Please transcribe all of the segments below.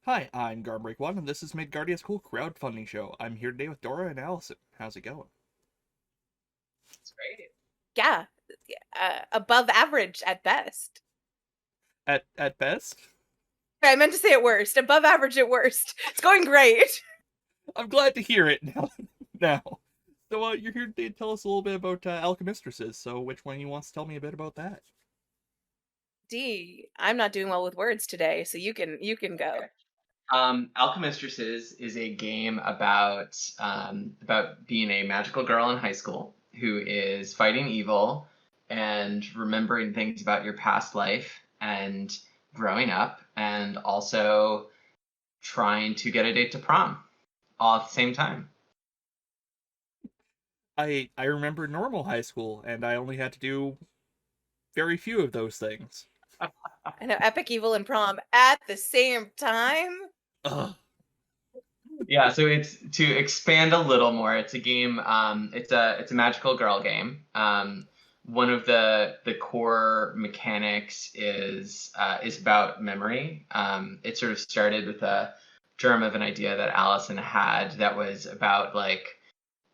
Hi, I'm Garmbreak1, and this is Midgardia's cool crowdfunding show. I'm here today with Dora and Allison. How's it going? It's great. Yeah, above average at best. At best? I meant to say at worst. Above average at worst. It's going great. I'm glad to hear it now. now. So, you're here today to tell us a little bit about Alchemistresses, so which one of you wants to tell me a bit about that? D, I'm not doing well with words today, so you can go. Okay. Alchemistresses is a game about being a magical girl in high school who is fighting evil and remembering things about your past life and growing up and also trying to get a date to prom all at the same time. I remember normal high school, and I only had to do very few of those things. I know epic evil and prom at the same time. Ugh. Yeah, so it's to expand a little more. It's a game. It's a magical girl game. One of the core mechanics is about memory. It sort of started with a germ of an idea that Allison had that was about like,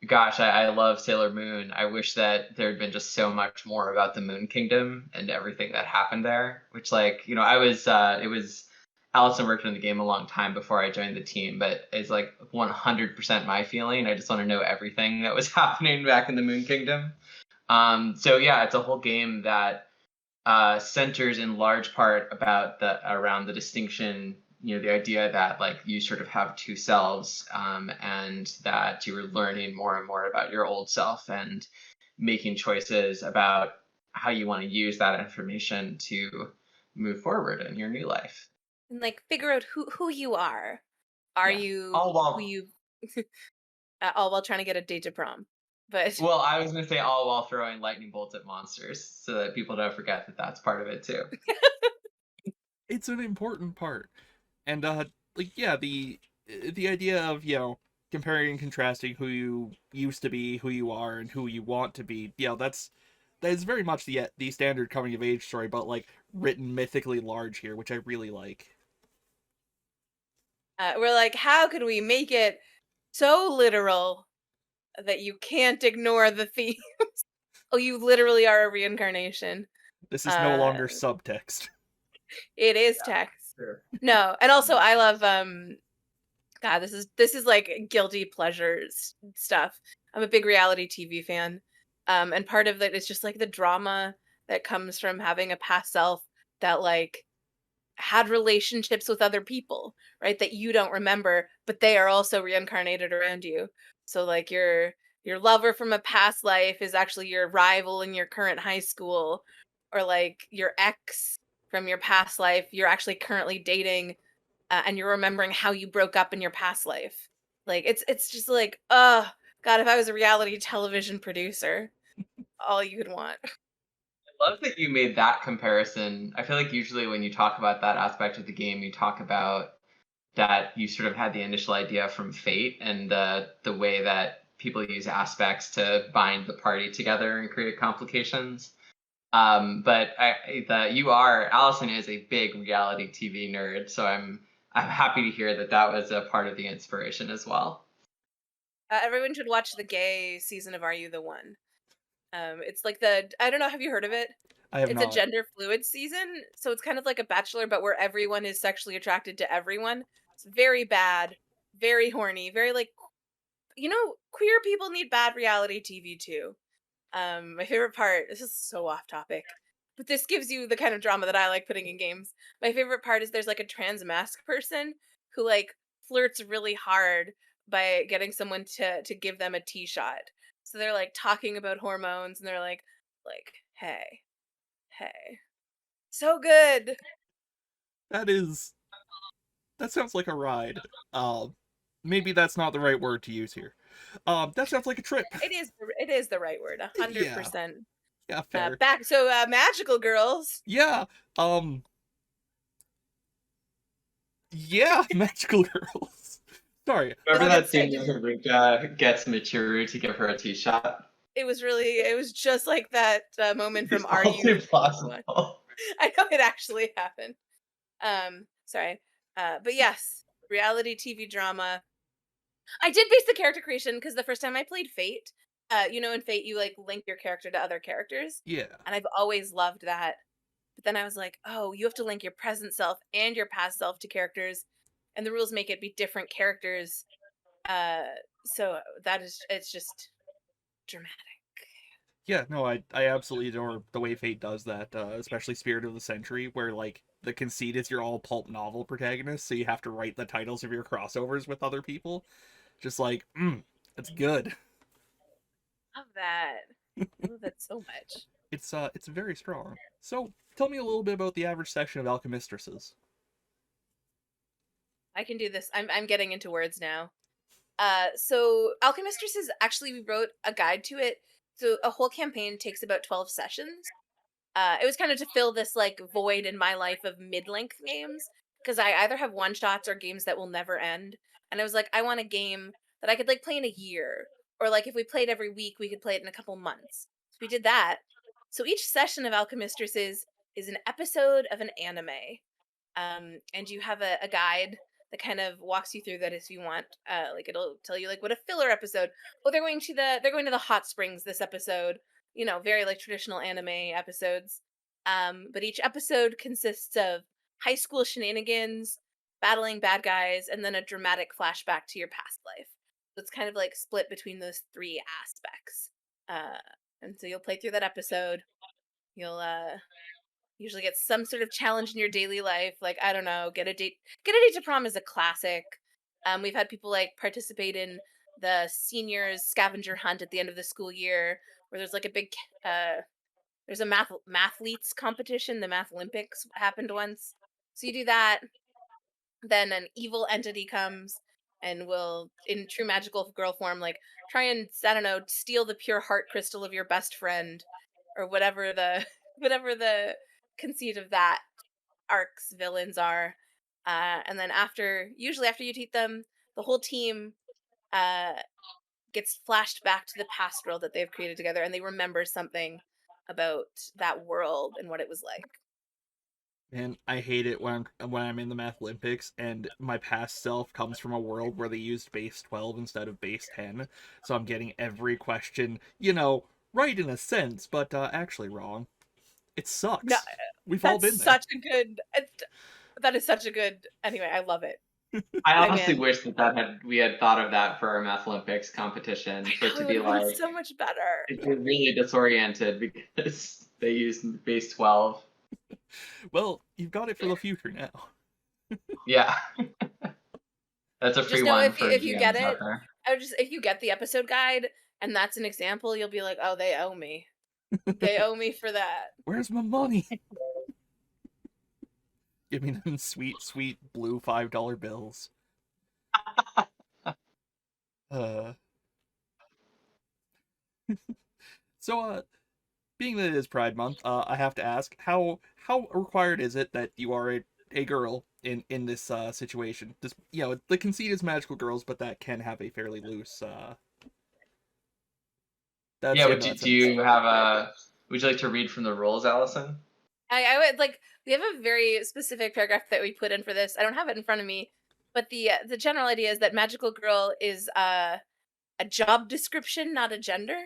gosh, I love Sailor Moon. I wish that there had been just so much more about the Moon Kingdom and everything that happened there. Which, like, I was it was Allison worked in the game a long time before I joined the team, but it's like 100% my feeling. I just want to know everything that was happening back in the Moon Kingdom. So yeah, it's a whole game that centers in large part about the around the distinction, the idea that like you sort of have two selves, and that you were learning more and more about your old self and making choices about how you want to use that information to move forward in your new life. And like figure out who you are. Are Yeah. you All who while you all while trying to get a date to prom? But Well, I was gonna say all while throwing lightning bolts at monsters, so that people don't forget that that's part of it too. It's an important part. And like yeah, the idea of, comparing and contrasting who you used to be, who you are, and who you want to be, that is very much the standard coming of age story, but like written mythically large here, which I really like. we're like, how could we make it so literal that you can't ignore the theme? Oh, you literally are a reincarnation. This is no Uh, longer subtext. it is Yeah, text. sure. No, and also I love God, this is like guilty pleasures stuff. I'm a big reality TV fan. And part of it is just like the drama that comes from having a past self that like had relationships with other people, right? That you don't remember, but they are also reincarnated around you. So like your lover from a past life is actually your rival in your current high school, or like your ex from your past life you're actually currently dating, and you're remembering how you broke up in your past life. Like it's just like, God, if I was a reality television producer, all you could want. I love that you made that comparison. I feel like usually when you talk about that aspect of the game, you talk about that you sort of had the initial idea from Fate and the way that people use aspects to bind the party together and create complications. But Allison is a big reality TV nerd, so I'm happy to hear that that was a part of the inspiration as well. Everyone should watch the gay season of Are You the One? It's like the I don't know, have you heard of it? I have It's a not. gender fluid season, so it's kind of like a Bachelor, but where everyone is sexually attracted to everyone. It's very bad, very horny, very like, queer people need bad reality TV too. My favorite part, this is so off topic, but this gives you the kind of drama that I like putting in games. My favorite part is there's like a trans mask person who like flirts really hard by getting someone to give them a T-shot. So they're like talking about hormones and they're like, hey, hey. So good. That is that sounds like a ride. Um, Maybe that's not the right word to use here. That sounds like a trip. It is the right word, Yeah, 100%. yeah, fair. Back so magical girls. Yeah, um, yeah, magical girls. Sorry, Remember Doesn't that it scene say where Ruka gets Michiru to give her a tea shot? it was just like that moment from It's Are all You the One? impossible. I know it actually happened. Sorry. But yes. reality TV drama. I did base the character creation because the first time I played Fate, in Fate you like link your character to other characters, Yeah. and I've always loved that. But then I was like, oh, you have to link your present self and your past self to characters, and the rules make it be different characters. Uh, so it's just dramatic. Yeah, no, I absolutely adore the way Fate does that, especially Spirit of the Century, where like the conceit is you're all pulp novel protagonists, so you have to write the titles of your crossovers with other people. Just like, that's good. Love that. I love that so much. It's very strong. So tell me a little bit about the average session of Alchemistresses. I can do this. I'm getting into words now. So Alchemistresses, actually we wrote a guide to it. So a whole campaign takes about 12 sessions. It was kind of to fill this like void in my life of mid-length games because I either have one shots or games that will never end. And I was like, I want a game that I could like play in a year, or like if we played every week, we could play it in a couple months. So we did that. So each session of Alchemistresses is an episode of an anime, and you have a guide that kind of walks you through that if you want. Like it'll tell you like what a filler episode. Oh, they're going to the hot springs this episode. Very like traditional anime episodes. But each episode consists of high school shenanigans, battling bad guys, and then a dramatic flashback to your past life. So it's kind of like split between those three aspects. Uh, and so you'll play through that episode. You'll usually get some sort of challenge in your daily life, like I don't know, get a date to prom is a classic. We've had people like participate in the seniors scavenger hunt at the end of the school year, where there's like a big there's a mathletes competition. The math olympics happened once, so you do that. Then an evil entity comes and will, in true magical girl form, like try and, I don't know, steal the pure heart crystal of your best friend, or whatever the whatever the conceit of that arc's villains are. And then usually after you defeat them, the whole team uh, gets flashed back to the past world that they've created together, and they remember something about that world and what it was like. And I hate it when I'm in the Math Olympics and my past self comes from a world where they used base 12 instead of base 10. So I'm getting every question, right in a sense, but actually wrong. It No, sucks. We've all that's been there. such a good. That is such a good. Anyway, I love it. I I'm honestly in. wish we had thought of that for our Math Olympics competition, for it Oh, to it would be have been like so much better. you're really disoriented because they used base 12. Well, you've got it for the future now. Yeah, that's a Just free know one if for you get GMs out it, there. if you get the episode guide and that's an example, you'll be like, oh, they owe me. They owe me for that. Where's my money? Give me them sweet, sweet blue $5 bills. Uh, so, being that it is Pride Month, I have to ask how required is it that you are a girl in this situation? Just the conceit is magical girls, but that can have a fairly loose. That's Yeah, in would that do sense. you have a? Would you like to read from the rules, Allison? I would like. We have a very specific paragraph that we put in for this. I don't have it in front of me, but the general idea is that magical girl is a job description, not a gender.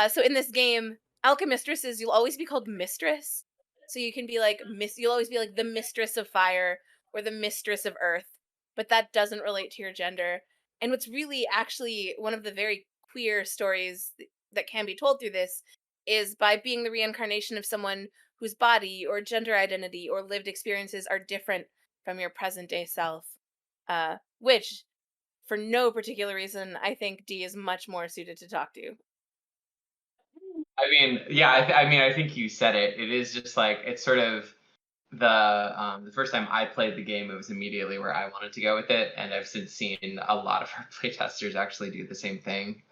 So in this game, alchemistresses, you'll always be called mistress. So you can be like you'll always be like the mistress of fire or the mistress of earth, but that doesn't relate to your gender. And what's really actually one of the very queer stories that can be told through this is by being the reincarnation of someone whose body or gender identity or lived experiences are different from your present day self. Which, for no particular reason, I think D is much more suited to talk to. I mean, yeah, I mean, I think you said it. It is just like it's sort of the first time I played the game, it was immediately where I wanted to go with it, and I've since seen a lot of our playtesters actually do the same thing.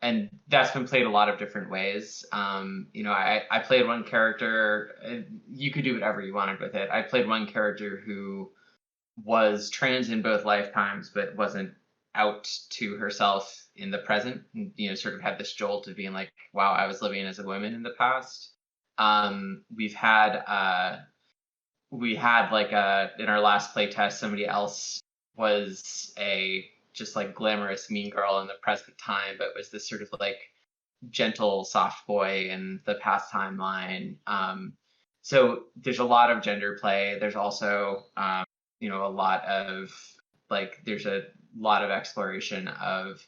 And that's been played a lot of different ways. I played one character. You could do whatever you wanted with it. I played one character who was trans in both lifetimes, but wasn't out to herself in the present. Sort of had this jolt of being like, "Wow, I was living as a woman in the past." We've had we had like in our last playtest, somebody else was a just like glamorous mean girl in the present time, but was this sort of like gentle soft boy in the past timeline. So there's a lot of gender play. There's also a lot of there's a lot of exploration of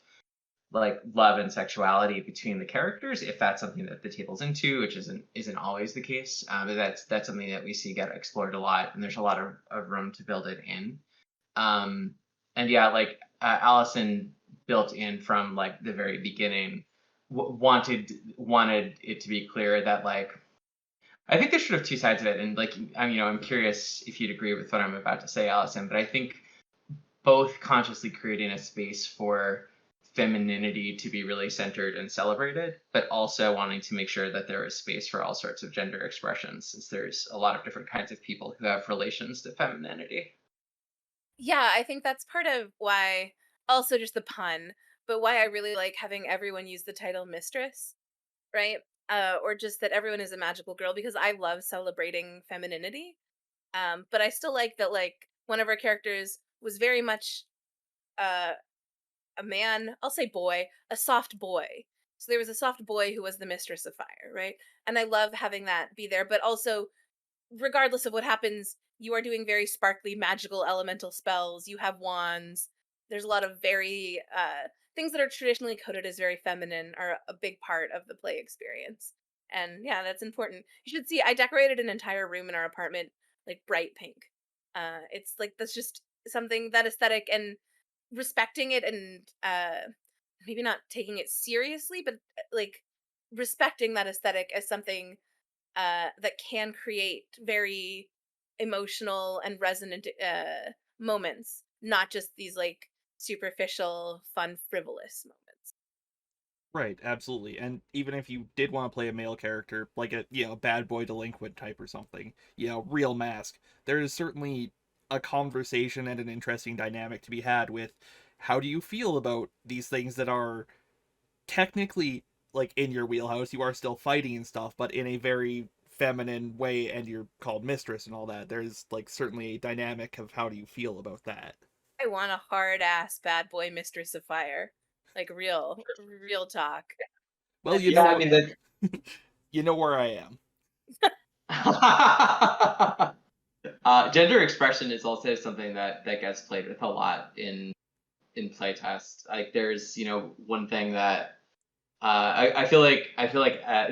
like love and sexuality between the characters, if that's something that the table's into, which isn't always the case. But that's something that we see get explored a lot, and there's a lot of room to build it in. um and yeah, like Allison built in from like the very beginning, wanted it to be clear that like I think there's sort of two sides of it, and like I'm curious if you'd agree with what I'm about to say, Allison, but I think both consciously creating a space for femininity to be really centered and celebrated, but also wanting to make sure that there is space for all sorts of gender expressions, since there's a lot of different kinds of people who have relations to femininity. Yeah, I think that's part of why, also just the pun, but why I really like having everyone use the title mistress, right? Or just that everyone is a magical girl, because I love celebrating femininity. But I still like that, like, one of our characters was very much uh, a man, I'll say boy, a soft boy. So there was a soft boy who was the mistress of fire, right? And I love having that be there, but also regardless of what happens, you are doing very sparkly, magical, elemental spells. You have wands. There's a lot of very things that are traditionally coded as very feminine are a big part of the play experience. And yeah, that's important. You should see. I decorated an entire room in our apartment like bright pink. It's like that's just something that aesthetic and respecting it, and maybe not taking it seriously, but like respecting that aesthetic as something that can create very emotional and resonant moments, not just these like superficial, fun, frivolous moments. Right, absolutely. And even if you did want to play a male character, like a bad boy delinquent type or something, real mask, there is certainly a conversation and an interesting dynamic to be had with how do you feel about these things that are technically like in your wheelhouse, you are still fighting and stuff, but in a very feminine way, and you're called mistress and all that. There's like certainly a dynamic of how do you feel about that. I want a hard ass bad boy mistress of fire, like real talk. Well, That'd be Yeah, so I mean fun. that. you know where I am. Gender expression is also something that gets played with a lot in playtest. Like there's one thing that I feel like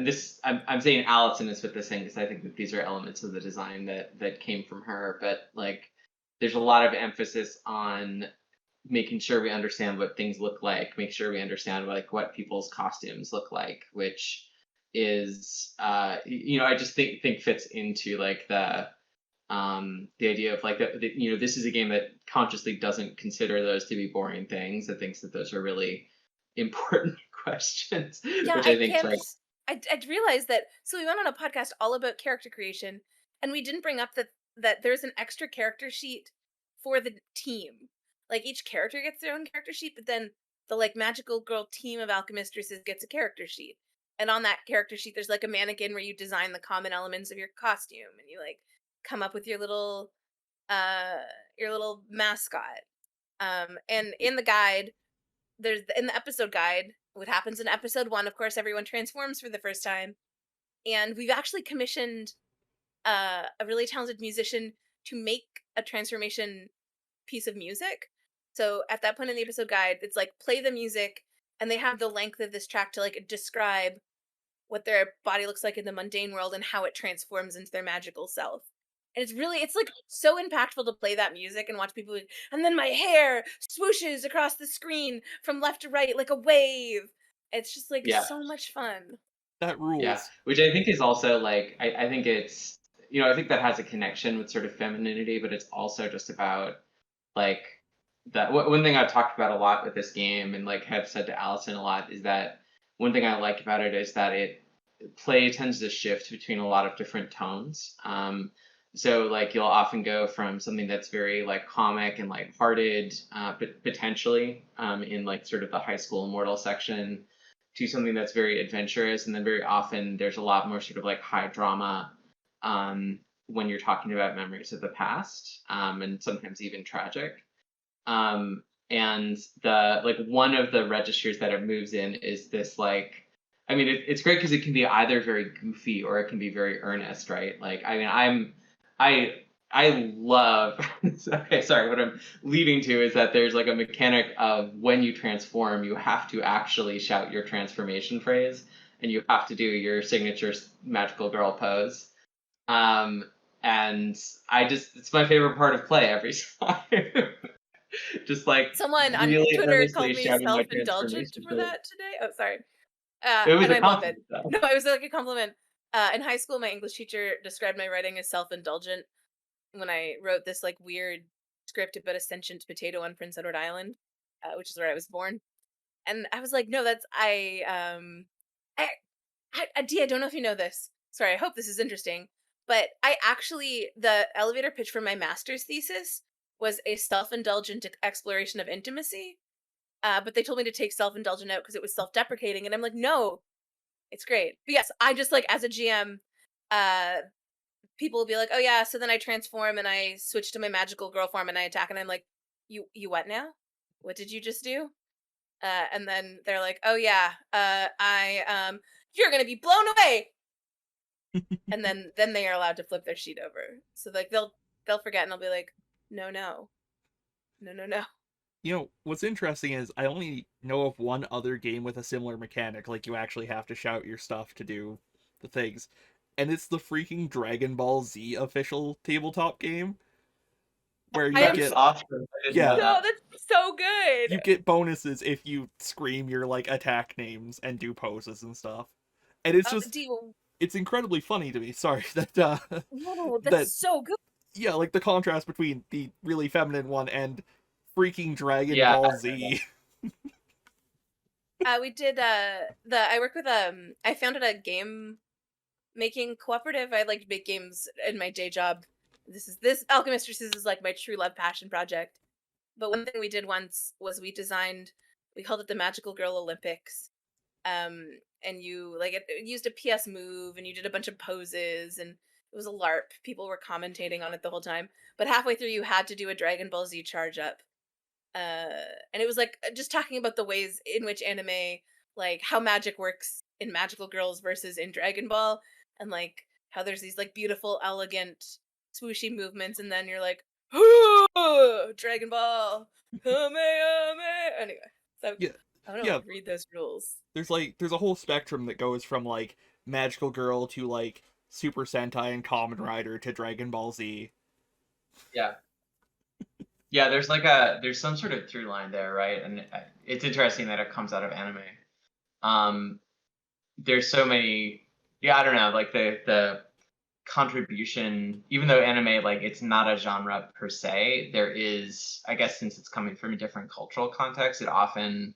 this I'm saying Allison is with this thing because I think that these are elements of the design that came from her, but like there's a lot of emphasis on making sure we understand what things look like, make sure we understand like what people's costumes look like, which is I just think fits into like the idea of like this is a game that consciously doesn't consider those to be boring things. It thinks that those are really important questions, Yeah, which I I think can't. like I realized that. So we went on a podcast all about character creation, and we didn't bring up that there's an extra character sheet for the team. Like each character gets their own character sheet, but then the like magical girl team of alchemistresses gets a character sheet. And on that character sheet, there's like a mannequin where you design the common elements of your costume, and you like come up with uh your little mascot. And in the guide, there's in the episode guide, what happens in episode 1, of course everyone transforms for the first time, and we've actually commissioned a really talented musician to make a transformation piece of music. So at that point in the episode guide, it's like play the music, and they have the length of this track to like describe what their body looks like in the mundane world and how it transforms into their magical self. And it's like so impactful to play that music and watch people, and then my hair swooshes across the screen from left to right like a wave. It's just like yeah, so much fun. That yeah, rules. which I think is also like I think it's I think that has a connection with sort of femininity, but it's also just about like that one thing I've talked about a lot with this game and like have said to Allison a lot is that one thing I like about it is that it play tends to shift between a lot of different tones. So like you'll often go from something that's very like comic and lighthearted, but potentially in like sort of the high school immortal section, to something that's very adventurous, and then very often there's a lot more sort of like high drama when you're talking about memories of the past, and sometimes even tragic. And the like one of the registers that it moves in is this like, I mean, it's great because it can be either very goofy or it can be very earnest, right? Like, I mean, I love. Okay, sorry. What I'm leading to is that there's like a mechanic of when you transform, you have to actually shout your transformation phrase, and you have to do your signature magical girl pose. Um, and it's my favorite part of play every time. Just like Someone on really Twitter called earnestly me shouting my self-indulgent transformation for phrase. that today. Oh, sorry. It was And a I love it. compliment, though. No, it was like a compliment. In high school, my English teacher described my writing as self-indulgent when I wrote this like weird script about a sentient potato on Prince Edward Island, which is where I was born. And I was like, no, that's Dee, I don't know if you know this. Sorry, I hope this is interesting. But I actually the elevator pitch for my master's thesis was a self-indulgent exploration of intimacy. But they told me to take self-indulgent out because it was self-deprecating, and I'm like, no, it's great. But yes, I just like as a GM, uh, people will be like, oh yeah, so then I transform and I switch to my magical girl form and I attack, and I'm like, you what now? What did you just do? And then they're like, oh yeah, you're gonna be blown away, and then they are allowed to flip their sheet over. So like they'll forget and they'll be like, no no no no no. You know, what's interesting is I only know of one other game with a similar mechanic, like you actually have to shout your stuff to do the things. And it's the freaking Dragon Ball Z official tabletop game where I you am That's get awesome. I didn't know yeah, so that. that's so good. you get bonuses if you scream your like attack names and do poses and stuff. And it's just Deal. it's incredibly funny to me. Sorry that No, that's that so good. yeah, like the contrast between the really feminine one and freaking Dragon Yeah, Ball Z. We did the I work with I founded a game making cooperative. I like to make games in my day job. This Alchemistresses is like my true love passion project. But one thing we did once was we called it the Magical Girl Olympics. Um and you like it used a PS move and you did a bunch of poses and it was a LARP. People were commentating on it the whole time. But halfway through you had to do a Dragon Ball Z charge up. And it was like just talking about the ways in which anime, like how magic works in Magical Girls versus in Dragon Ball, and like how there's these like beautiful, elegant, swooshy movements, and then you're like, Dragon Ball, Kamehameha. Anyway, so Yeah. I don't know, Yeah, read those rules. there's a whole spectrum that goes from like Magical Girl to like Super Sentai and Kamen Rider to Dragon Ball Z. yeah, yeah. There's some sort of through line there, right? And it's interesting that it comes out of anime. Um, there's so many. Yeah, I don't know. Like the contribution, even though anime like it's not a genre per se, there is, I guess, since it's coming from a different cultural context, it often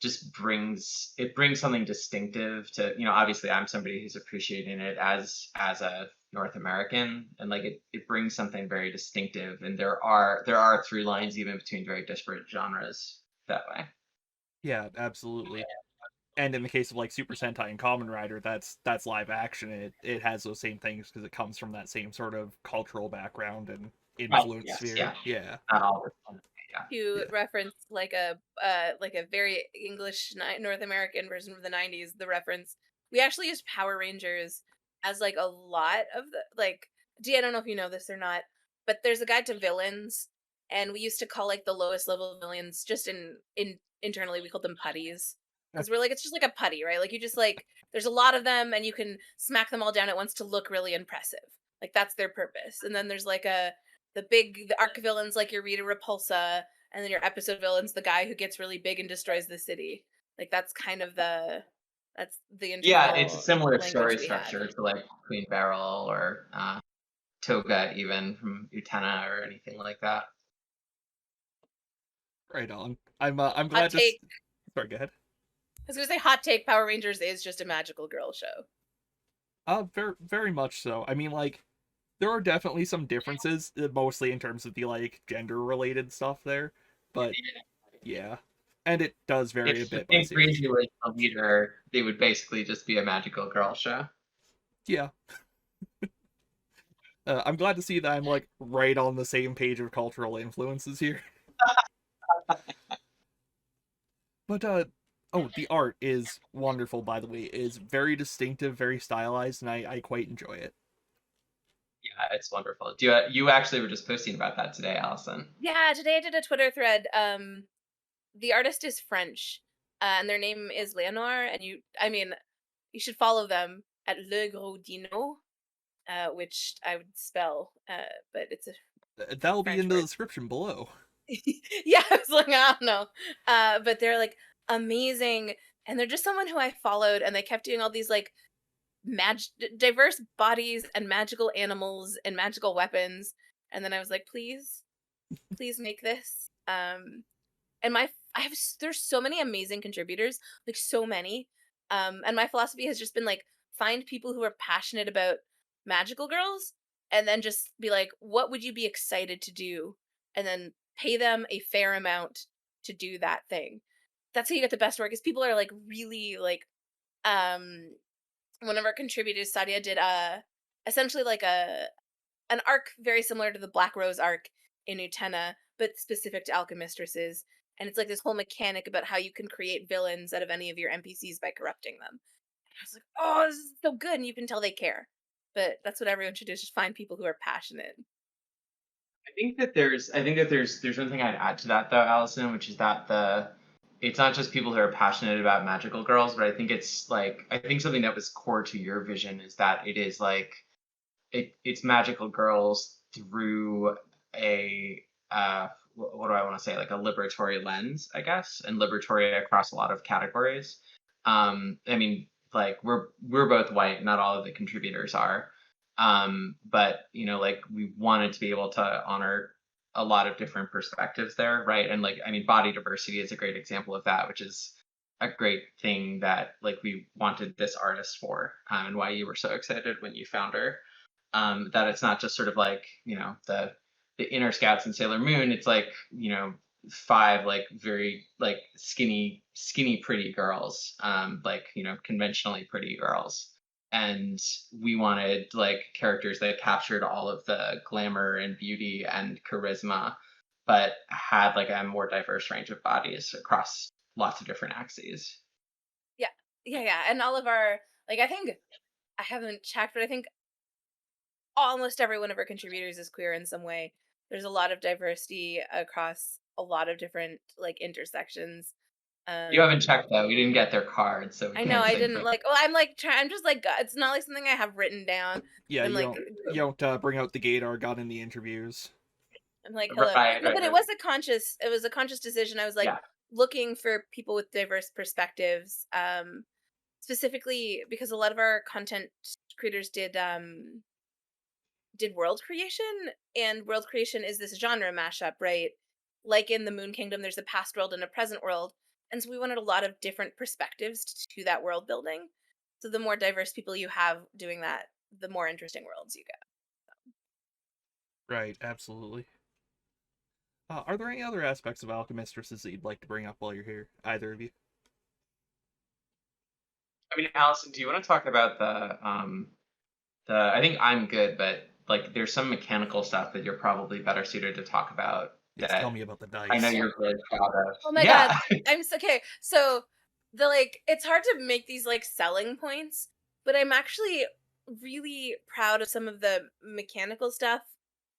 just brings something distinctive to, obviously I'm somebody who's appreciating it as a North American, and like it brings something very distinctive, and there are through lines even between very disparate genres that way. Yeah, absolutely. And in the case of like Super Sentai and Kamen Rider, that's live action. It has those same things because it comes from that same sort of cultural background and Right, influence yes, sphere. yeah, Yeah, not all yeah. To yeah, reference like a very English North American version of the 90s, the reference we actually used Power Rangers as like a lot of the like I don't know if you know this or not, but there's a guide to villains, and we used to call like the lowest level villains just in internally we called them putties because we're like it's just like a putty, right? Like you just like there's a lot of them and you can smack them all down at once to look really impressive. Like that's their purpose. And then there's like the arc villains like your Rita Repulsa, and then your episode villain's the guy who gets really big and destroys the city. Like that's the Yeah, it's a internal similar language story we had. structure to like Queen Beryl or Toga, even from Utena or anything like that. right on. I'm Hot glad to. take. Sorry, go ahead. I was gonna say hot take. Power Rangers is just a magical girl show. Very much so. I mean, like there are definitely some differences, mostly in terms of the like gender related stuff there, but yeah, and it does vary a If the bit by Pink series. Breezy was the leader, they would basically just be a magical girl show. Yeah, I'm glad to see that I'm like right on the same page of cultural influences here. But oh, the art is wonderful, by the way. It is very distinctive, very stylized, and I quite enjoy it. Yeah, it's wonderful. Do you actually were just posting about that today, Allison? Yeah, today I did a Twitter thread. The artist is French, and their name is Leonore, and I mean, you should follow them at Le Gros Dino, which I would spell, but it's a That'll be French in the word. description below. Yeah, I was like, I don't know. But they're like amazing, and they're just someone who I followed, and they kept doing all these like diverse bodies and magical animals and magical weapons, and then I was like, please make this. And I have there's so many amazing contributors, like so many. And my philosophy has just been like find people who are passionate about magical girls and then just be like, what would you be excited to do? And then pay them a fair amount to do that thing. That's how you get the best work is people are like really like um one of our contributors, Sadia, did essentially like an arc very similar to the Black Rose arc in Utena, but specific to Alchemistresses. And it's like this whole mechanic about how you can create villains out of any of your NPCs by corrupting them. And I was like, oh, this is so good, and you can tell they care. But that's what everyone should do: is just find people who are passionate. I think that there's one thing I'd add to that though, Allison, which is that it's not just people who are passionate about magical girls, but I think something that was core to your vision is that it is like it's magical girls through a what do I want to say, like a liberatory lens, I guess, and liberatory across a lot of categories. I mean, like we're both white, not all of the contributors are, but like we wanted to be able to honor a lot of different perspectives there, right? And like I mean, body diversity is a great example of that, which is a great thing that like we wanted this artist for, and why you were so excited when you found her. That it's not just sort of like the inner scouts and Sailor Moon. It's like five like very like skinny pretty girls, like conventionally pretty girls, and we wanted like characters that captured all of the glamour and beauty and charisma, but had like a more diverse range of bodies across lots of different axes. Yeah, yeah. And all of our like, I think I haven't checked, but I think almost every one of our contributors is queer in some way. There's a lot of diversity across a lot of different like intersections. You haven't Um, checked though. We didn't get their cards, so we I know can't I say for. didn't like. Well, I'm like trying. I'm just like it's not like something I have written down. Yeah, I'm you like don't you don't bring out the Gator gun in the interviews. I'm like hello. Right, No, right, but it right. was a conscious. It was a conscious decision. I was like Yeah. looking for people with diverse perspectives. Specifically because a lot of our content creators did world creation, and world creation is this genre mashup, right? Like in the Moon Kingdom, there's a past world and a present world, and so we wanted a lot of different perspectives to that world building. So the more diverse people you have doing that, the more interesting worlds you get. Right, absolutely. Are there any other aspects of Alchemistresses that you'd like to bring up while you're here? Either of you? I mean, Allison, do you want to talk about the I think I'm good, but like there's some mechanical stuff that you're probably better suited to talk about Yes, tell that me about the I know dice. you're really proud of. Oh my god, Yeah. I'm so okay. So the like it's hard to make these like selling points, but I'm actually really proud of some of the mechanical stuff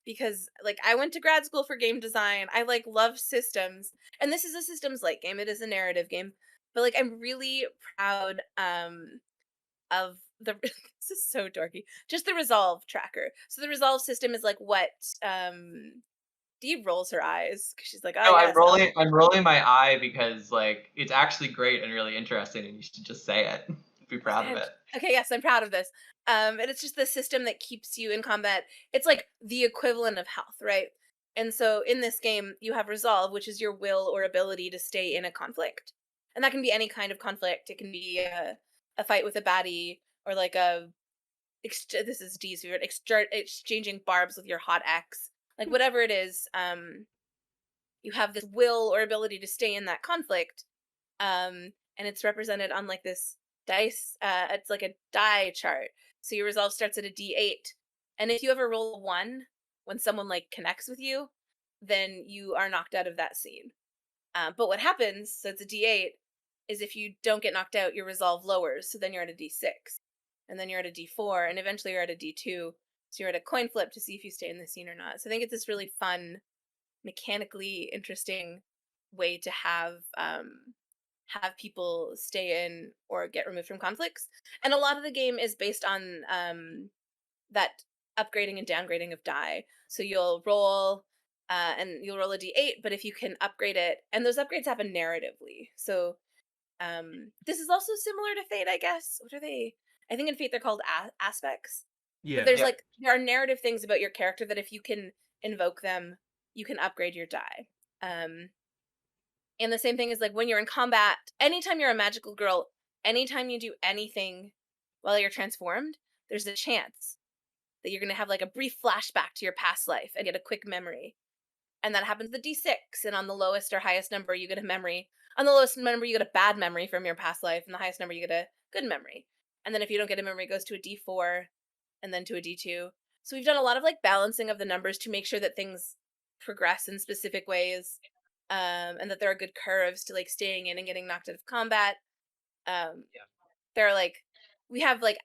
because like I went to grad school for game design. I like love systems. And this is a systems like game. It is a narrative game. But like I'm really proud of the this is so dorky. Just the resolve tracker. So the resolve system is like what Dee rolls her eyes because she's like, oh No, yes, I'm rolling my eye because like it's actually great and really interesting, and you should just say it. Be proud of okay, it. okay, yes, I'm proud of this. And it's just the system that keeps you in combat. It's like the equivalent of health, right? And so in this game, you have resolve, which is your will or ability to stay in a conflict, and that can be any kind of conflict. It can be a fight with a baddie, or like this is D's favorite, exchanging barbs with your hot ex, like whatever it is. You have this will or ability to stay in that conflict, and it's represented on like this dice. It's like a die chart. So your resolve starts at a D8, And if you ever roll a 1 when someone like connects with you, then you are knocked out of that scene. But what happens, so it's a D8, is if you don't get knocked out, your resolve lowers. So then you're at a D6, and then you're at a D4, and eventually you're at a D2. So you're at a coin flip to see if you stay in the scene or not. So I think it's this really fun, mechanically interesting way to have people stay in or get removed from conflicts. And a lot of the game is based on that upgrading and downgrading of die. So you'll roll and you'll roll a d8, but if you can upgrade it, and those upgrades happen narratively. So this is also similar to Fate, I guess. What are they? I think in Fate they're called aspects. But Yeah. there's Yeah. like there are narrative things about your character that if you can invoke them, you can upgrade your die. Um, and the same thing is like when you're in combat, anytime you're a magical girl, anytime you do anything while you're transformed, there's a chance that you're going to have like a brief flashback to your past life and get a quick memory. And that happens to D6. And on the lowest or highest number, you get a memory. On the lowest number, you get a bad memory from your past life. And the highest number, you get a good memory. And then if you don't get a memory, it goes to a D4 and then to a D2. So we've done a lot of like balancing of the numbers to make sure that things progress in specific ways. And that there are good curves to like staying in and getting knocked out of combat. Um, there are like, we have like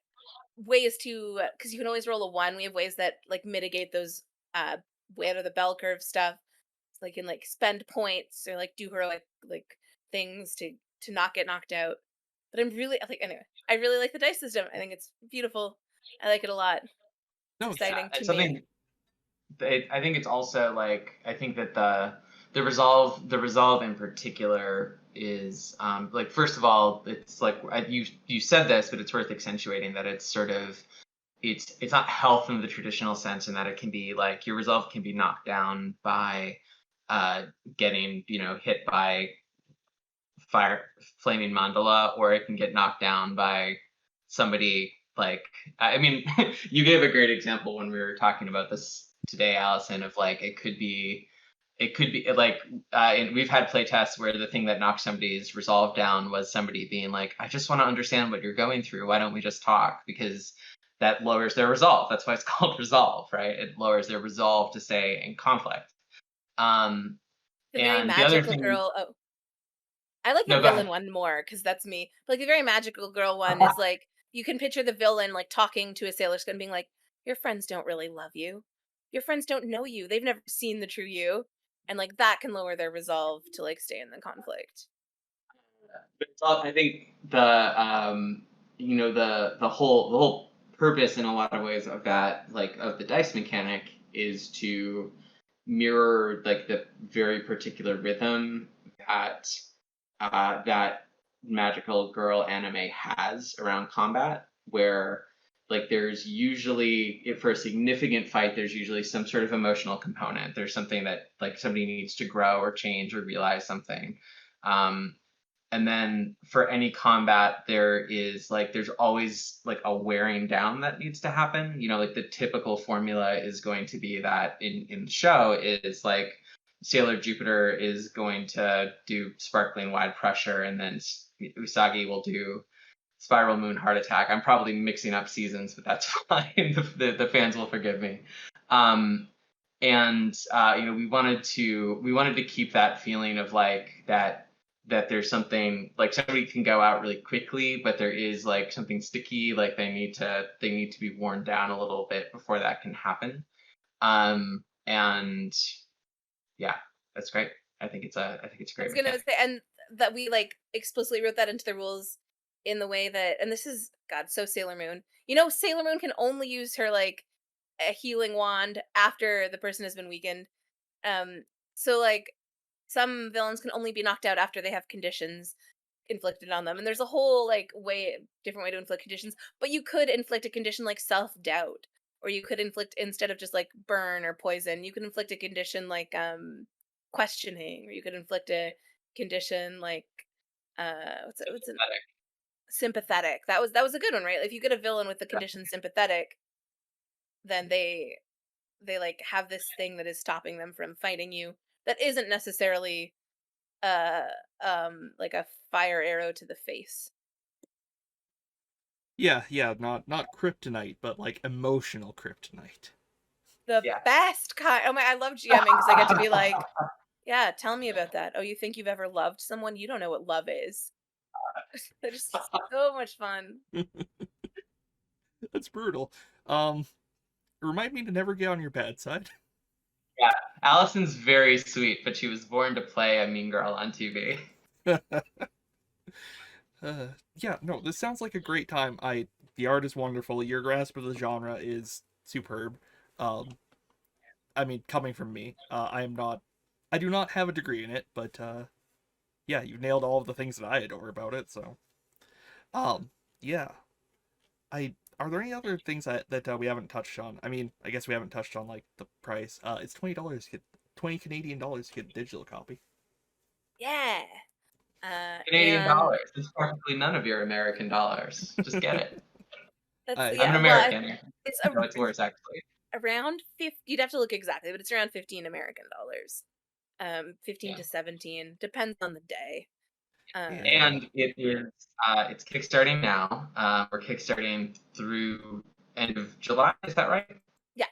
ways to, because you can always roll a 1. We have ways that like mitigate those way out of the bell curve stuff. So like, can like spend points or like do heroic like things to not get knocked out. But I'm really like anyway. I really like the dice system. I think it's beautiful. I like it a lot. It's No, exciting It's to make. something. I think it's also like I think that the resolve in particular is like first of all it's like you said this, but it's worth accentuating that it's sort of it's not health in the traditional sense, in that it can be like your resolve can be knocked down by getting hit by fire flaming mandala, or it can get knocked down by somebody like I mean you gave a great example when we were talking about this today, Allison, of like it could be like and we've had play tests where the thing that knocked somebody's resolve down was somebody being like, I just want to understand what you're going through, why don't we just talk, because that lowers their resolve. That's why it's called resolve, right? It lowers their resolve to stay in conflict. um The very and the other magical thing. girl. Oh, I like the No, go villain ahead. one more because that's me. But like the very magical girl one is like you can picture the villain like talking to a sailor skin, being like, "Your friends don't really love you. Your friends don't know you. They've never seen the true you," and like that can lower their resolve to like stay in the conflict. But it's all, I think the whole purpose in a lot of ways of that, like of the dice mechanic, is to mirror like the very particular rhythm that magical girl anime has around combat, where like there's usually, if for a significant fight, there's usually some sort of emotional component. There's something that like somebody needs to grow or change or realize something. um, and then for any combat, there's always like a wearing down that needs to happen. Like the typical formula is going to be that in the show is like Sailor Jupiter is going to do sparkling wide pressure, and then Usagi will do Spiral Moon Heart Attack. I'm probably mixing up seasons, but that's fine. The fans will forgive me. Um, and we wanted to keep that feeling of like that there's something like somebody can go out really quickly, but there is like something sticky, like they need to be worn down a little bit before that can happen. And yeah, that's great. I think it's a I great was gonna mechanic. say, and that we like explicitly wrote that into the rules in the way that, and this is God so Sailor Moon. You know, Sailor Moon can only use her like a healing wand after the person has been weakened. Um, so like some villains can only be knocked out after they have conditions inflicted on them, and there's a whole like different way to inflict conditions. But you could inflict a condition like self-doubt, or you could inflict, instead of just like burn or poison, you could inflict a condition like questioning, or you could inflict a condition like what's an Sympathetic. sympathetic. That was a good one, right? If you get a villain with the condition sympathetic, then they like have this thing that is stopping them from fighting you, that isn't necessarily uh like a fire arrow to the face. Yeah, not kryptonite, but like emotional kryptonite. The Yeah. best kind. Oh my, I love GMing because I get to be like, yeah, tell me about that. Oh, you think you've ever loved someone? You don't know what love is. They're just so much fun. That's brutal. Remind me to never get on your bad side. Yeah, Allison's very sweet, but she was born to play a mean girl on TV. Yeah, no, this sounds like a great time. The art is wonderful. Your grasp of the genre is superb. Um, I mean, coming from me, I do not have a degree in it, but yeah, you nailed all of the things that I adore about it. So, um, yeah, I are there any other things that we haven't touched on? I mean, I guess we haven't touched on like the price. It's $20 to get 20 Canadian dollars to get a digital copy. Yeah. Canadian And dollars. It's practically none of your American dollars. Just get it. that's I I'm an yeah. Well, American. it's No, it's worse actually. around 50. You'd have to look exactly, but it's around 15 American dollars. 15 Yeah. to 17 depends on the day. yeah. And it is it's kickstarting now. We're kickstarting through end of July. Is that right? Yeah.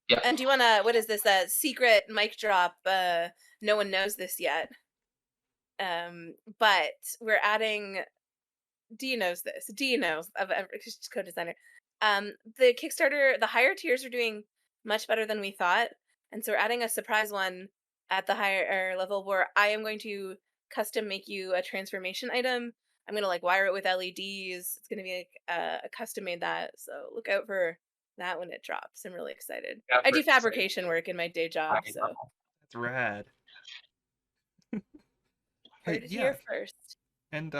Yeah. And do you want to? What is this? A secret mic drop? No one knows this yet. But we're adding. D knows this. D knows of co-designer. The Kickstarter, the higher tiers are doing much better than we thought, and so we're adding a surprise one at the higher level where I am going to custom make you a transformation item. I'm gonna like wire it with LEDs. It's gonna be like a custom made that. So look out for that when it drops. I'm really excited. Yeah, I do pretty exciting. fabrication work in my day I job, so know. That's rad. heard it Yeah, here first. and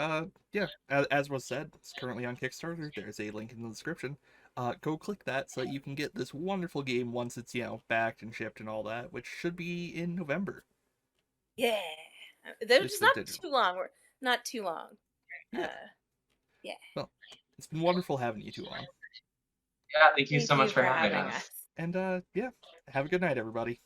yeah, as was said, it's currently on Kickstarter. There's a link in the description. Go click that so that you can get this wonderful game once it's backed and shipped and all that, which should be in November. Yeah, they're It's just the not digital. too long. We're not too long. Yeah. Uh, yeah. Well, it's been wonderful having you two on. Yeah, thank you Thank so you much for for having having us. us. And yeah, have a good night, everybody.